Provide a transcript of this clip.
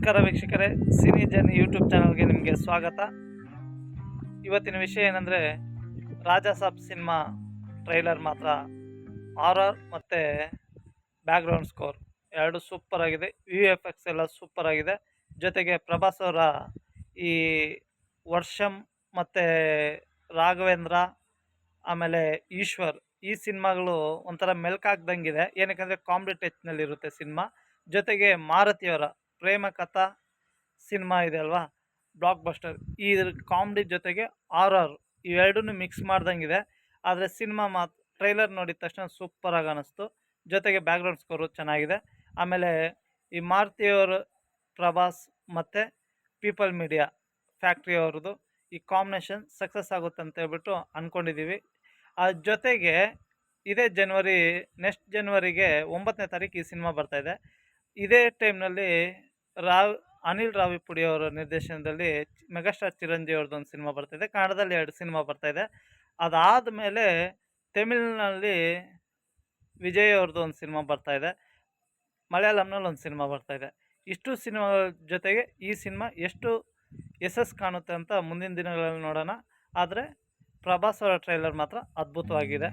ನಮಸ್ಕಾರ ವೀಕ್ಷಕರೇ, cine journey YouTube ಚಾನಲ್ಗೆ ನಿಮಗೆ ಸ್ವಾಗತ. ಇವತ್ತಿನ ವಿಷಯ ಏನಂದರೆ, ರಾಜಾ ಸಾಬ್ ಸಿನಿಮಾ ಟ್ರೈಲರ್ ಮಾತ್ರ ಹಾರರ್ ಮತ್ತು ಬ್ಯಾಕ್ಗ್ರೌಂಡ್ ಸ್ಕೋರ್ ಎರಡು ಸೂಪರ್ ಆಗಿದೆ. VFX ಎಲ್ಲ ಸೂಪರ್ ಆಗಿದೆ. ಜೊತೆಗೆ ಪ್ರಭಾಸ್ ಅವರ ಈ ವರ್ಷಂ ಮತ್ತು ರಾಘವೇಂದ್ರ ಆಮೇಲೆ ಈಶ್ವರ್ ಈ ಸಿನಿಮಾಗಳು ಒಂಥರ ಮೆಲ್ಕಾಗ್ದಂಗಿದೆ. ಏನಕ್ಕೆ ಕಾಮಿಡಿ ಟಚ್ನಲ್ಲಿರುತ್ತೆ ಸಿನಿಮಾ. ಜೊತೆಗೆ ಮಾರುತಿಯವರ ಪ್ರೇಮ ಕಥಾ ಸಿನಿಮಾ ಇದೆ ಅಲ್ವಾ, ಬ್ಲಾಕ್ ಬಸ್ಟರ್. ಈ ಕಾಮಿಡಿ ಜೊತೆಗೆ ಹಾರರ್ ಇವೆರಡನ್ನೂ ಮಿಕ್ಸ್ ಮಾಡ್ದಂಗಿದೆ. ಆದರೆ ಸಿನಿಮಾ ಟ್ರೈಲರ್ ನೋಡಿದ ತಕ್ಷಣ ಸೂಪರಾಗಿ ಅನ್ನಿಸ್ತು. ಜೊತೆಗೆ ಬ್ಯಾಕ್ಗ್ರೌಂಡ್ ಸ್ಕೋರು ಚೆನ್ನಾಗಿದೆ. ಆಮೇಲೆ ಈ ಮಾರುತಿಯವರು ಪ್ರಭಾಸ್ ಮತ್ತು ಪೀಪಲ್ ಮೀಡಿಯಾ ಫ್ಯಾಕ್ಟ್ರಿ ಅವ್ರದ್ದು ಈ ಕಾಂಬಿನೇಷನ್ ಸಕ್ಸಸ್ ಆಗುತ್ತೆ ಅಂತ ಹೇಳ್ಬಿಟ್ಟು ಅಂದ್ಕೊಂಡಿದ್ದೀವಿ. ಅದ್ರ ಜೊತೆಗೆ ಇದೇ ನೆಕ್ಸ್ಟ್ ಜನವರಿಗೆ 9ನೇ ತಾರೀಕು ಈ ಸಿನಿಮಾ ಬರ್ತಾಯಿದೆ. ಇದೇ ಟೈಮ್ನಲ್ಲಿ ಅನಿಲ್ ರಾವಿಪುಡಿ ಅವರ ನಿರ್ದೇಶನದಲ್ಲಿ ಮೆಗಾಸ್ಟಾರ್ ಚಿರಂಜೀವಿ ಅವ್ರದ್ದೊಂದು ಸಿನಿಮಾ ಬರ್ತಾಯಿದೆ. ಕನ್ನಡದಲ್ಲಿ 2 ಸಿನಿಮಾ ಬರ್ತಾಯಿದೆ. ಅದಾದಮೇಲೆ ತಮಿಳ್ನಲ್ಲಿ ವಿಜಯ್ ಅವ್ರದ್ದು ಒಂದು ಸಿನಿಮಾ ಬರ್ತಾಯಿದೆ. ಮಲಯಾಳಂನಲ್ಲಿ ಒಂದು ಸಿನಿಮಾ ಬರ್ತಾಯಿದೆ. ಇಷ್ಟು ಸಿನಿಮಾಗಳ ಜೊತೆಗೆ ಈ ಸಿನಿಮಾ ಎಷ್ಟು ಯಶಸ್ಸು ಕಾಣುತ್ತೆ ಅಂತ ಮುಂದಿನ ದಿನಗಳಲ್ಲಿ ನೋಡೋಣ. ಆದರೆ ಪ್ರಭಾಸ್ ಅವರ ಟ್ರೈಲರ್ ಮಾತ್ರ ಅದ್ಭುತವಾಗಿದೆ.